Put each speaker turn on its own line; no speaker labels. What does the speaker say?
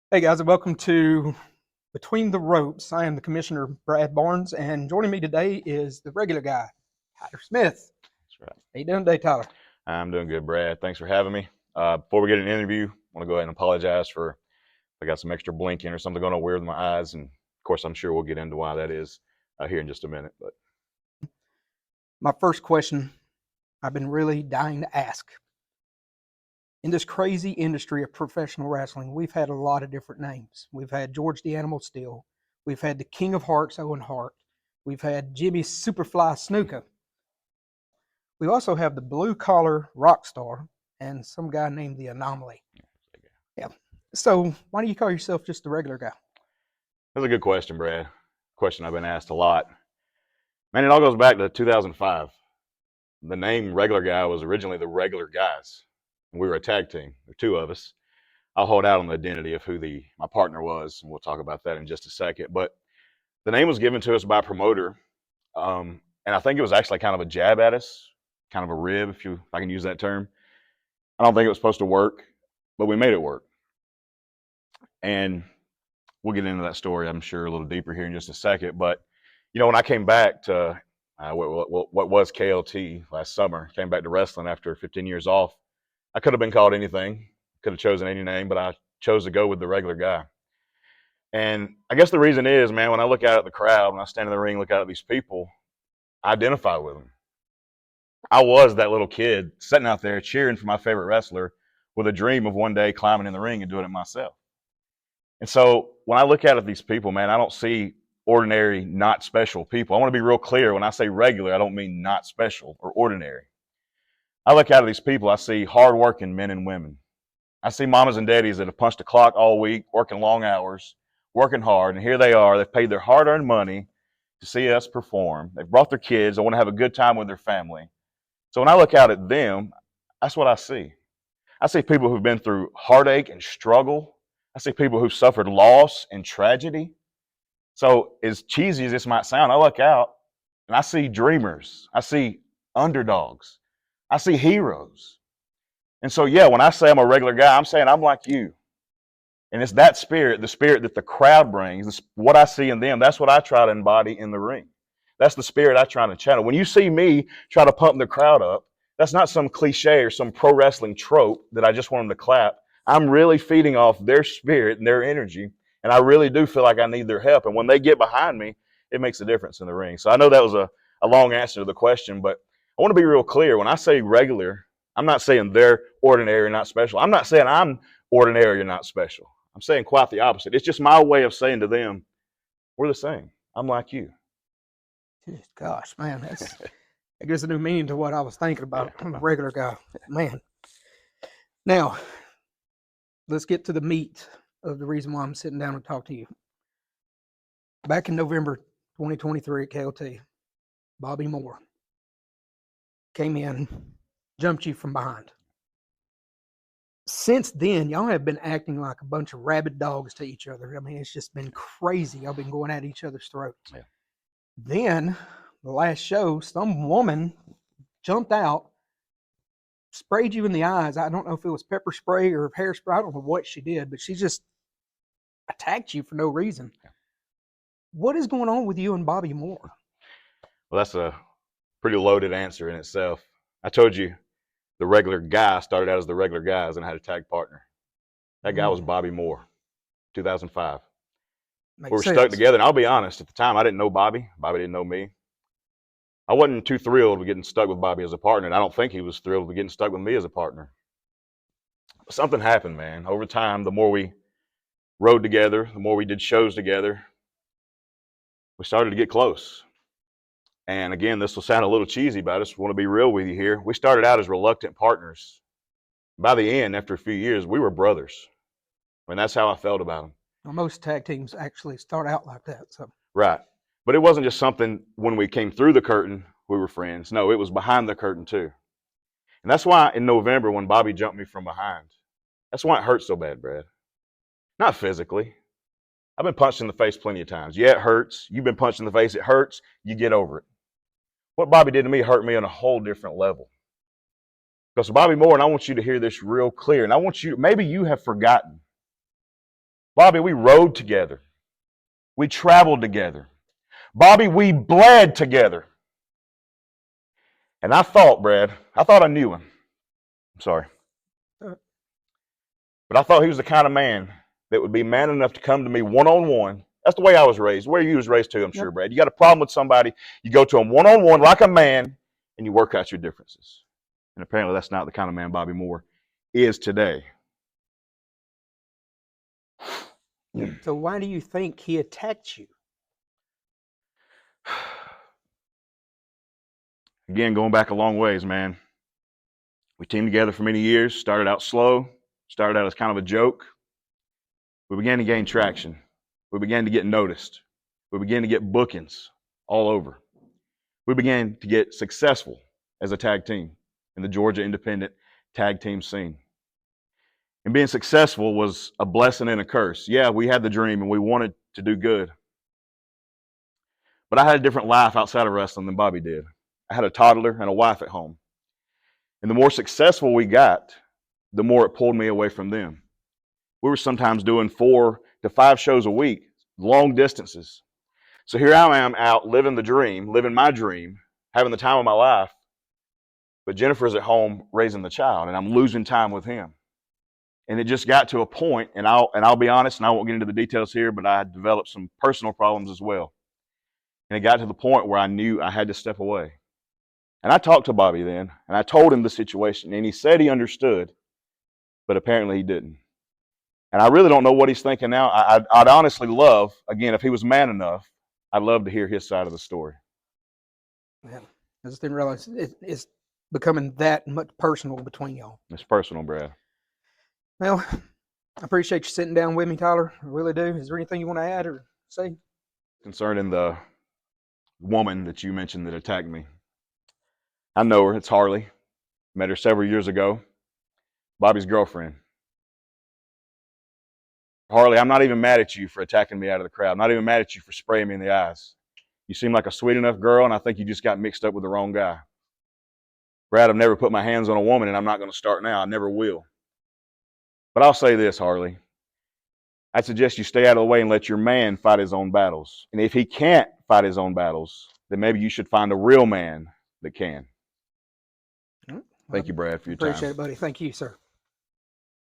Hey guys, and welcome to Between the Ropes. I am the Commissioner Brad Barnes, and joining me today is the regular guy, Tyler Smith.
That's right.
How you doing today, Tyler?
I'm doing good, Brad. Thanks for having me. Before we get an interview, I want to go ahead and apologize for if I got some extra blinking or something going on weird with my eyes. And of course, I'm sure we'll get into why that is here in just a minute. But
My first question I've been really dying to ask. In this crazy industry of professional wrestling, we've had a lot of different names. We've had George the Animal Steel. We've had the King of Hearts, Owen Hart. We've had Jimmy Superfly Snuka. We also have the blue collar rock star and some guy named the Anomaly. Yeah. So why do you call yourself just the regular guy?
that's a good question, Brad. Question I've been asked a lot. Man, it all goes back to 2005. The name Regular Guy was originally the Regular Guys. We were a tag team. There were two of us. I'll hold out on the identity of who my partner was, and we'll talk about that in just a second. But the name was given to us by a promoter, and I think it was actually kind of a jab at us, kind of a rib, if I can use that term. I don't think it was supposed to work, but we made it work. And we'll get into that story, I'm sure, a little deeper here in just a second. But when I came back to what was KLT last summer, came back to wrestling after 15 years off, I could have been called anything, could have chosen any name, but I chose to go with the regular guy. And I guess the reason is, man, when I look out at the crowd, when I stand in the ring, look out at these people, I identify with them. I was that little kid sitting out there cheering for my favorite wrestler with a dream of one day climbing in the ring and doing it myself. And so when I look at these people, man, I don't see ordinary, not special people. I want to be real clear. When I say regular, I don't mean not special or ordinary. I look out at these people, I see hardworking men and women. I see mamas and daddies that have punched a clock all week, working long hours, working hard, and here they are. They've paid their hard-earned money to see us perform. They've brought their kids. They want to have a good time with their family. So when I look out at them, that's what I see. I see people who've been through heartache and struggle. I see people who've suffered loss and tragedy. So as cheesy as this might sound, I look out and I see dreamers. I see underdogs. I see heroes. And so, yeah, when I say I'm a regular guy, I'm saying I'm like you. And it's that spirit, the spirit that the crowd brings, what I see in them, that's what I try to embody in the ring. That's the spirit I try to channel. When you see me try to pump the crowd up, that's not some cliche or some pro wrestling trope that I just want them to clap. I'm really feeding off their spirit and their energy, and I really do feel like I need their help. And when they get behind me, it makes a difference in the ring. So I know that was a long answer to the question, but I want to be real clear. When I say regular, I'm not saying they're ordinary or not special. I'm not saying I'm ordinary or not special. I'm saying quite the opposite. It's just my way of saying to them, we're the same. I'm like you.
Gosh, man, that gives a new meaning to what I was thinking about. I'm a regular guy, man. Now, let's get to the meat of the reason why I'm sitting down and talk to you. Back in November 2023 at KLT, Bobby Moore came in, jumped you from behind. Since then, y'all have been acting like a bunch of rabid dogs to each other. I mean, it's just been crazy. Y'all been going at each other's throats.
Yeah.
Then, the last show, some woman jumped out, sprayed you in the eyes. I don't know if it was pepper spray or hairspray. I don't know what she did, but she just attacked you for no reason.
Yeah.
What is going on with you and Bobby Moore?
Well, that's a pretty loaded answer in itself. I told you the regular guy started out as the regular guys and I had a tag partner. That guy was Bobby Moore, 2005.
Makes
We were
sense.
stuck together, and I'll be honest, at the time I didn't know Bobby. Bobby didn't know me. I wasn't too thrilled with getting stuck with Bobby as a partner, and I don't think he was thrilled with getting stuck with me as a partner. But something happened, man. Over time, the more we rode together, the more we did shows together, we started to get close. And again, this will sound a little cheesy, but I just want to be real with you here. We started out as reluctant partners. By the end, after a few years, we were brothers. I mean, that's how I felt about him.
Well, most tag teams actually start out like that. So
Right. But it wasn't just something when we came through the curtain, we were friends. No, it was behind the curtain too. And that's why in November when Bobby jumped me from behind, that's why it hurt so bad, Brad. Not physically. I've been punched in the face plenty of times. Yeah, it hurts. You've been punched in the face. It hurts. You get over it. What Bobby did to me hurt me on a whole different level. Because Bobby Moore, and I want you to hear this real clear, and I want you, maybe you have forgotten Bobby, we rode together. We traveled together. Bobby, we bled together. And I thought, Brad, I knew him. I'm sorry. But I thought he was the kind of man that would be man enough to come to me one-on-one. That's the way I was raised. Where you was raised too, I'm sure, Brad. You got a problem with somebody, you go to him one-on-one like a man, and you work out your differences. And apparently that's not the kind of man Bobby Moore is today.
So why do you think he attacked you?
Again, going back a long ways, man. We teamed together for many years, started out slow, started out as kind of a joke. We began to gain traction. We began to get noticed. We began to get bookings all over. We began to get successful as a tag team in the Georgia independent tag team scene. And being successful was a blessing and a curse. Yeah, we had the dream and we wanted to do good. But I had a different life outside of wrestling than Bobby did. I had a toddler and a wife at home. And the more successful we got, the more it pulled me away from them. We were sometimes doing 4 to 5 shows a week, long distances. So here I am out living the dream, living my dream, having the time of my life. But Jennifer's at home raising the child, and I'm losing time with him. And it just got to a point, and I'll be honest, and I won't get into the details here, but I developed some personal problems as well. And it got to the point where I knew I had to step away. And I talked to Bobby then, and I told him the situation, and he said he understood, but apparently he didn't. And I really don't know what he's thinking now. I'd honestly love, again, if he was man enough, I'd love to hear his side of the story.
Yeah, I just didn't realize it's becoming that much personal between y'all.
It's personal, Brad.
Well, I appreciate you sitting down with me, Tyler. I really do. Is there anything you want to add or say?
Concerning the woman that you mentioned that attacked me, I know her. It's Harley. Met her several years ago. Bobby's girlfriend. Harley, I'm not even mad at you for attacking me out of the crowd. I'm not even mad at you for spraying me in the eyes. You seem like a sweet enough girl, and I think you just got mixed up with the wrong guy. Brad, I've never put my hands on a woman, and I'm not going to start now. I never will. But I'll say this, Harley. I suggest you stay out of the way and let your man fight his own battles. And if he can't fight his own battles, then maybe you should find a real man that can. Thank you, Brad, for your time.
Appreciate it, buddy. Thank you, sir.